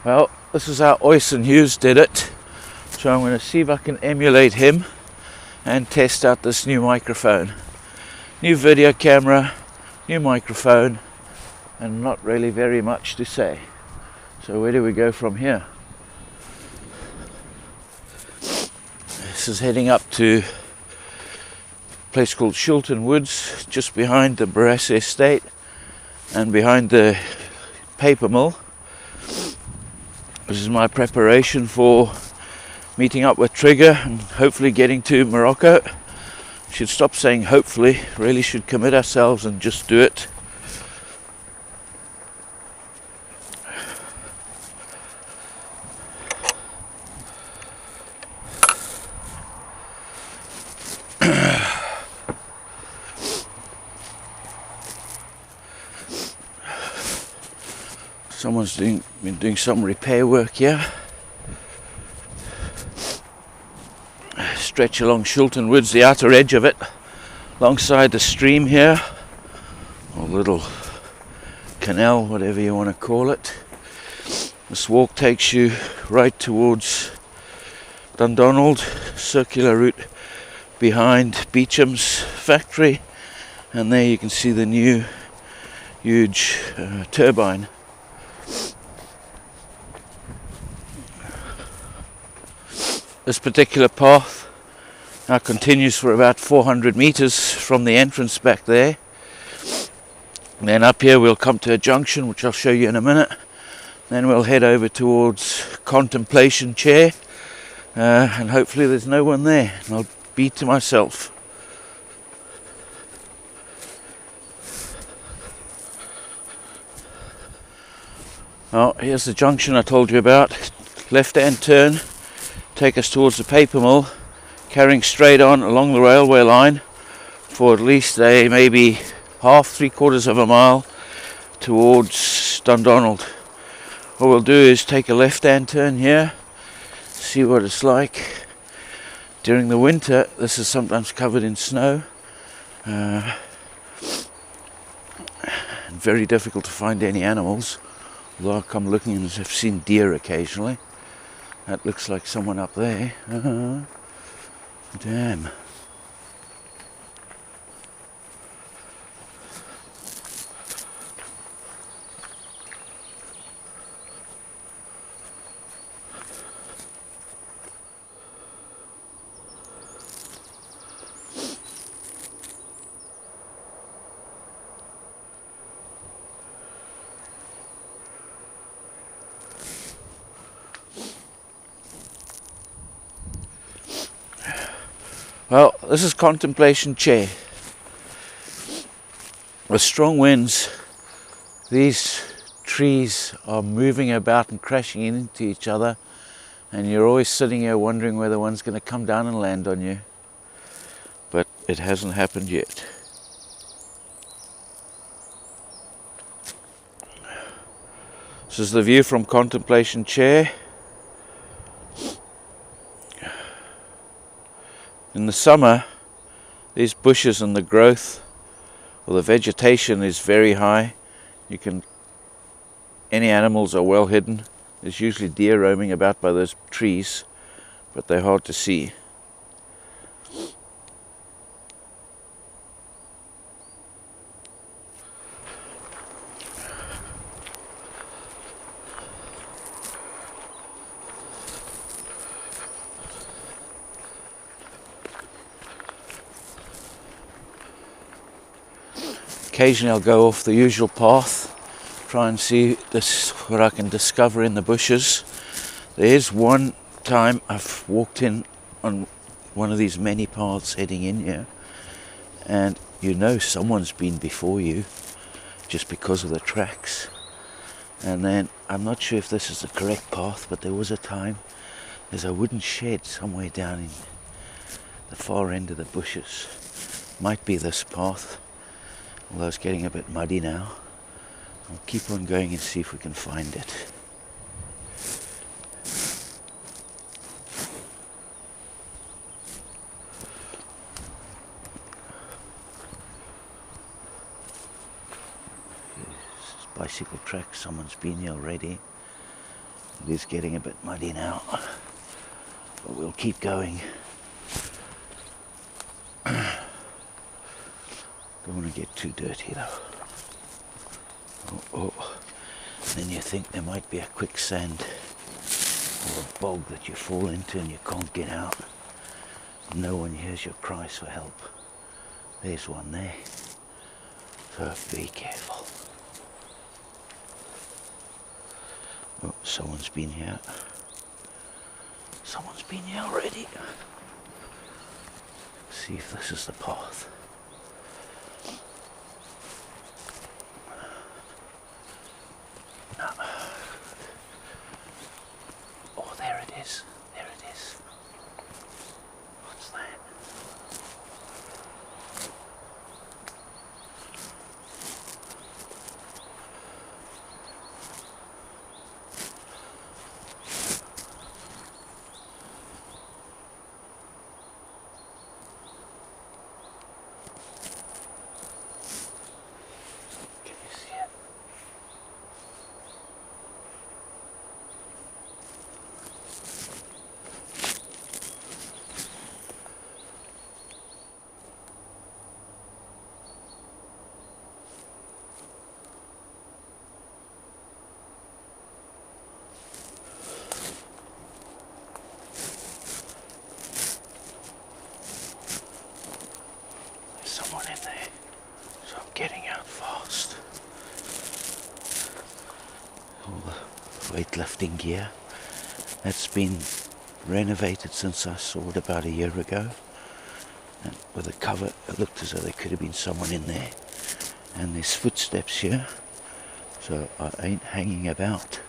Well, this is how Oyson Hughes did it, so I'm going to see if I can emulate him and test out this new microphone. New video camera, new microphone, and not really very much to say. So where do we go from here? This is heading up to a place called Shilton Woods, just behind the Barassa estate and behind the paper mill. This is my preparation for meeting up with Trigger and hopefully getting to Morocco. Should stop saying hopefully, really should commit ourselves and just do it. Someone's been doing some repair work here. Stretch along Shilton Woods, the outer edge of it, alongside the stream here, or little canal, whatever you want to call it. This walk takes you right towards Dundonald, circular route behind Beecham's factory, and there you can see the new huge turbine. This particular path now continues for about 400 meters from the entrance back there. And then up here we'll come to a junction, which I'll show you in a minute. Then we'll head over towards Contemplation Chair, and hopefully there's no one there, and I'll be to myself. Oh, here's the junction I told you about. Left-hand turn, take us towards the paper mill, carrying straight on along the railway line for at least maybe half, 3/4 of a mile towards Dundonald. What we'll do is take a left-hand turn here, see what it's like. During the winter, this is sometimes covered in snow. Very difficult to find any animals, although I've come looking and I've seen deer occasionally. That looks like someone up there. Damn. Well, this is Contemplation Chair. With strong winds, these trees are moving about and crashing into each other, and you're always sitting here wondering whether one's going to come down and land on you. But it hasn't happened yet. This is the view from Contemplation Chair. In the summer, these bushes and the growth, or the vegetation, is very high. Any animals are well hidden. There's usually deer roaming about by those trees, but they're hard to see. Occasionally I'll go off the usual path, try and see what I can discover in the bushes. There is one time I've walked in on one of these many paths heading in here, and you know someone's been before you just because of the tracks. And then I'm not sure if this is the correct path, but there was a time there's a wooden shed somewhere down in the far end of the bushes. Might be this path, although it's getting a bit muddy now. I'll keep on going and see if we can find it. Bicycle track, someone's been here already. It is getting a bit muddy now, but we'll keep going. Don't want to get too dirty though. Oh. Then you think there might be a quicksand or a bog that you fall into and you can't get out. No one hears your cries for help. There's one there. So be careful. Oh, someone's been here. Someone's been here already. See if this is the path. No. Oh, there it is. There it is. What's that? Someone in there, so I'm getting out fast. All the weightlifting gear that's been renovated since I saw it about a year ago, and with the cover it looked as though there could have been someone in there, and there's footsteps here, so I ain't hanging about.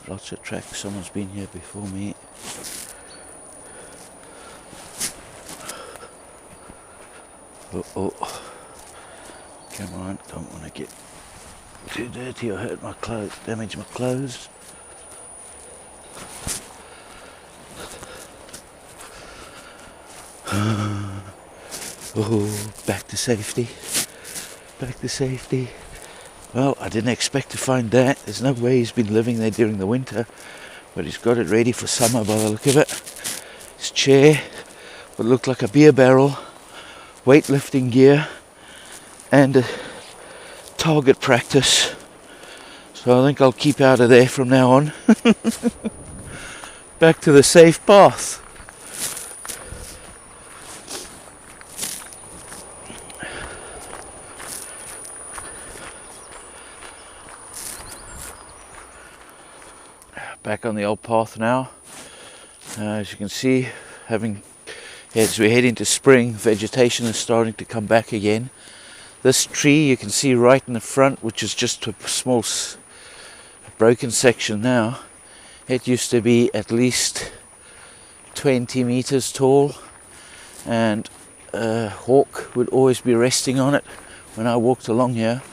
Lots of tracks, someone's been here before me. Oh, come on, don't want to get too dirty or hurt my clothes, damage my clothes. Oh, back to safety, back to safety. Well, I didn't expect to find that. There's no way he's been living there during the winter, but he's got it ready for summer by the look of it. His chair, what looked like a beer barrel, weightlifting gear, and a target practice. So I think I'll keep out of there from now on. Back to the safe path. Back on the old path now. As you can see, as we head into spring, vegetation is starting to come back again. This tree you can see right in the front, which is just a small broken section now, it used to be at least 20 meters tall, and a hawk would always be resting on it when I walked along here.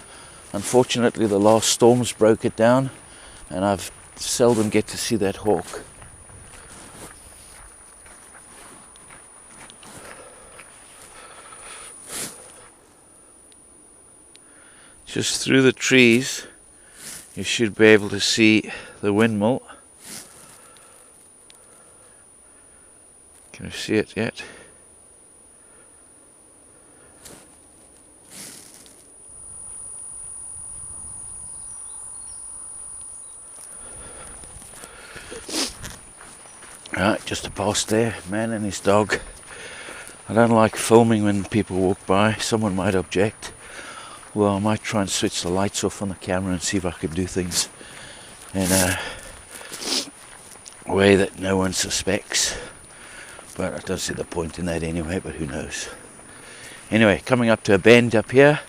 Unfortunately, the last storms broke it down, and I've seldom get to see that hawk. Just through the trees you should be able to see the windmill. Can you see it yet? Right, just a past there, man and his dog. I don't like filming when people walk by. Someone might object. Well, I might try and switch the lights off on the camera and see if I can do things in a way that no one suspects. But I don't see the point in that anyway, but who knows. Anyway, coming up to a bend up here.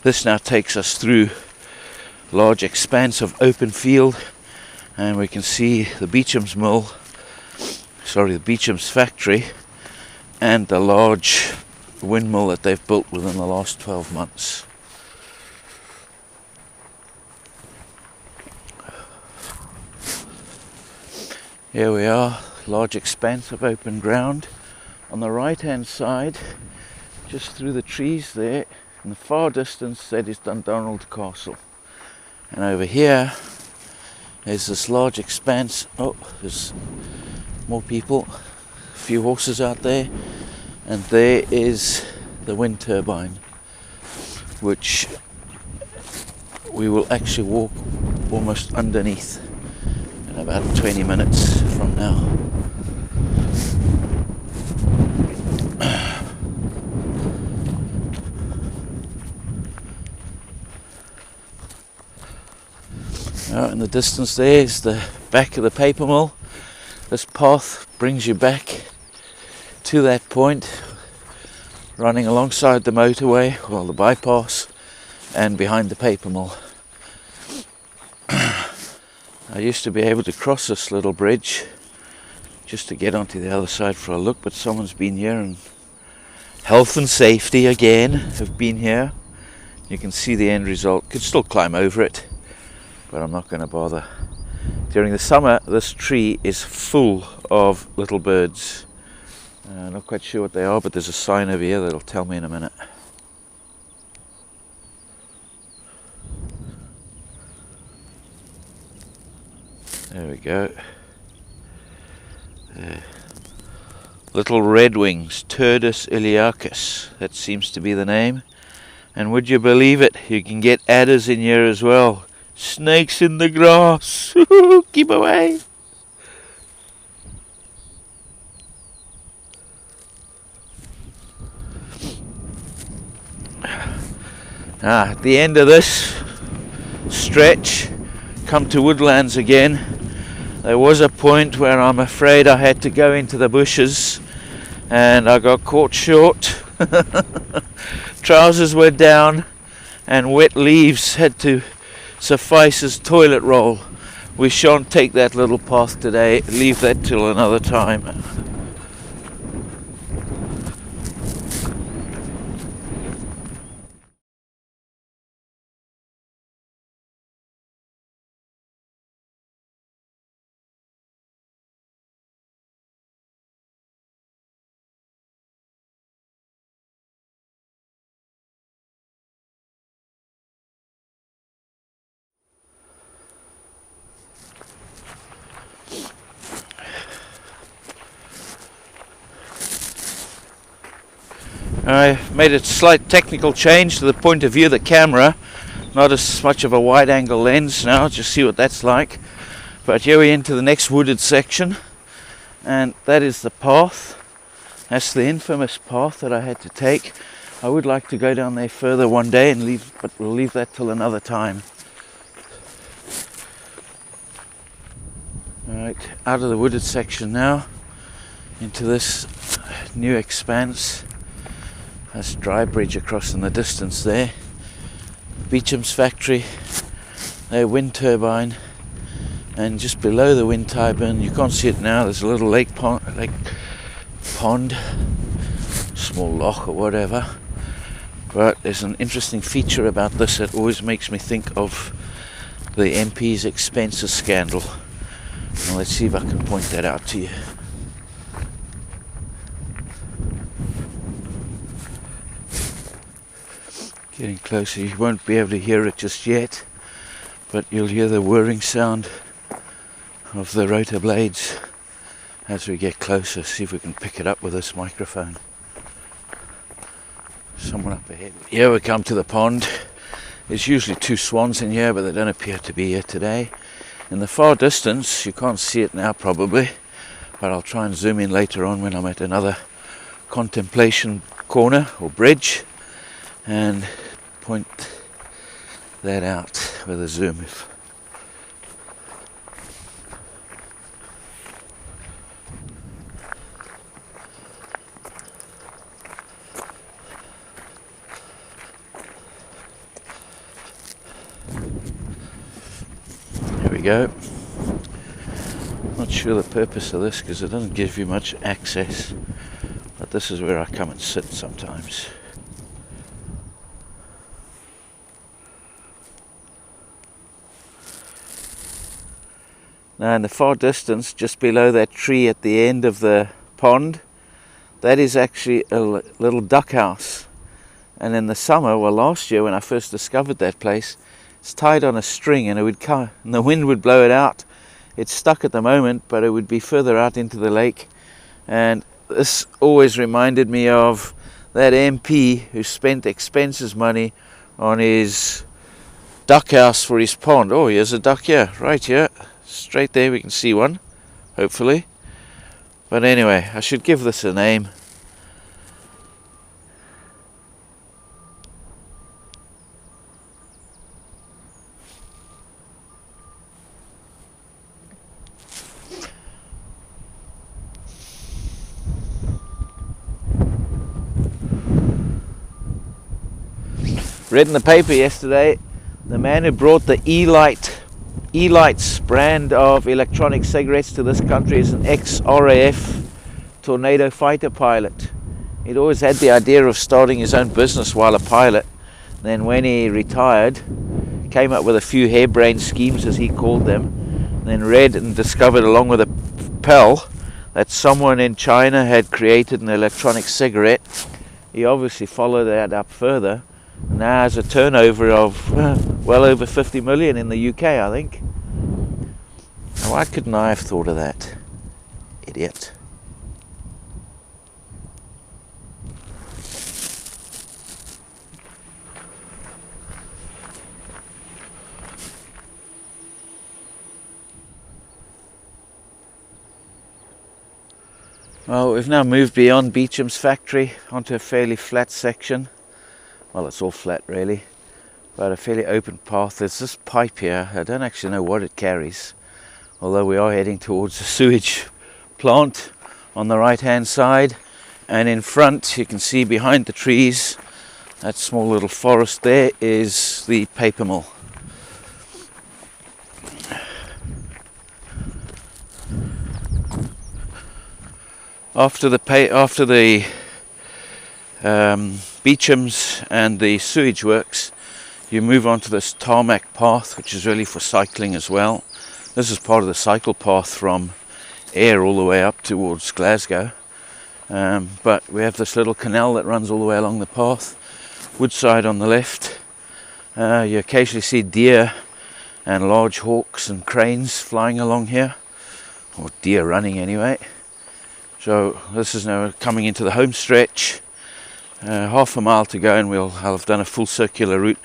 This now takes us through a large expanse of open field, and we can see the Beecham's factory, and the large windmill that they've built within the last 12 months. Here we are, large expanse of open ground. On the right hand side, just through the trees there, in the far distance, that is Dundonald Castle. And over here there's this large expanse. Oh, there's more people, a few horses out there, and there is the wind turbine, which we will actually walk almost underneath in about 20 minutes from now. Out in the distance there is the back of the paper mill. This path brings you back to that point, running alongside the motorway, well, the bypass, and behind the paper mill. I used to be able to cross this little bridge just to get onto the other side for a look, but someone's been here, and health and safety again have been here. You can see the end result. Could still climb over it, but I'm not going to bother. During the summer, this tree is full of little birds. Not quite sure what they are, but there's a sign over here that'll tell me in a minute. There we go. Little redwings, Turdus iliacus. That seems to be the name. And would you believe it, you can get adders in here as well. Snakes in the grass. Keep away. At the end of this stretch, come to woodlands again. There was a point where I'm afraid I had to go into the bushes and I got caught short. Trousers were down and wet leaves had to suffice as toilet roll. We shan't take that little path today, leave that till another time. I made a slight technical change to the point of view of the camera. Not as much of a wide angle lens now, just see what that's like. But here we're into the next wooded section, and that is the path. That's the infamous path that I had to take. I would like to go down there further one day and leave, but we'll leave that till another time. Alright, out of the wooded section now, into this new expanse. That's dry bridge across in the distance there. Beecham's factory, their wind turbine, and just below the wind turbine, you can't see it now, there's a little lake pond, small loch or whatever. But there's an interesting feature about this that always makes me think of the MP's expenses scandal. Now let's see if I can point that out to you. Getting closer, you won't be able to hear it just yet, but you'll hear the whirring sound of the rotor blades as we get closer. See if we can pick it up with this microphone. Someone up ahead. Here we come to the pond. There's usually two swans in here, but they don't appear to be here today. In the far distance, you can't see it now probably, but I'll try and zoom in later on when I'm at another contemplation corner or bridge and point that out with a zoom. There we go. Not sure the purpose of this because it doesn't give you much access, but this is where I come and sit sometimes. Now in the far distance, just below that tree at the end of the pond, that is actually a little duck house. And in the summer, well last year when I first discovered that place, It's tied on a string, and it would come, and the wind would blow it out. It's stuck at the moment, but it would be further out into the lake. And this always reminded me of that MP who spent expenses money on his duck house for his pond. Oh, here's a duck here, right here, straight there. We can see one, hopefully. But anyway, I should give this a name. Read in the paper yesterday, the man who brought the E-Lights brand of electronic cigarettes to this country is an ex-RAF Tornado fighter pilot. He'd always had the idea of starting his own business while a pilot. Then when he retired, came up with a few harebrained schemes, as he called them, then read and discovered, along with a pal, that someone in China had created an electronic cigarette. He obviously followed that up further. Now has a turnover of well over 50 million in the UK, I think. Now, why couldn't I have thought of that? Idiot. Well, we've now moved beyond Beecham's factory onto a fairly flat section. Well, it's all flat really, but a fairly open path. There's this pipe here. I don't actually know what it carries, although we are heading towards a sewage plant on the right hand side. And in front, you can see behind the trees, that small little forest there, is the paper mill. After the Beecham's and the sewage works, you move on to this tarmac path, which is really for cycling as well. This is part of the cycle path from Ayr all the way up towards Glasgow. But we have this little canal that runs all the way along the path. Woodside on the left. You occasionally see deer and large hawks and cranes flying along here, or deer running anyway. So this is now coming into the home stretch. Half a mile to go, and I'll have done a full circular route.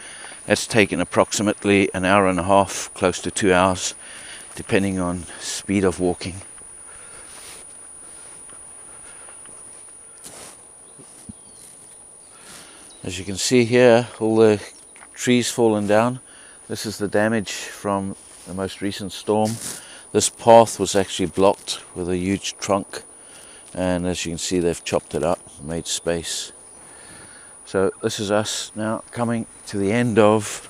That's taken approximately an hour and a half, close to 2 hours, depending on speed of walking. As you can see here, all the trees fallen down. This is the damage from the most recent storm. This path was actually blocked with a huge trunk, and as you can see, they've chopped it up, made space. So this is us now coming to the end of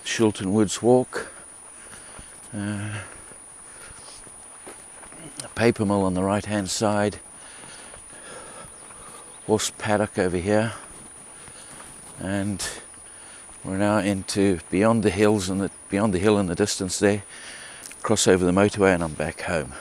Shilton Woods Walk. A paper mill on the right hand side. Horse paddock over here. And we're now into beyond the hills and beyond the hill in the distance there. Cross over the motorway and I'm back home.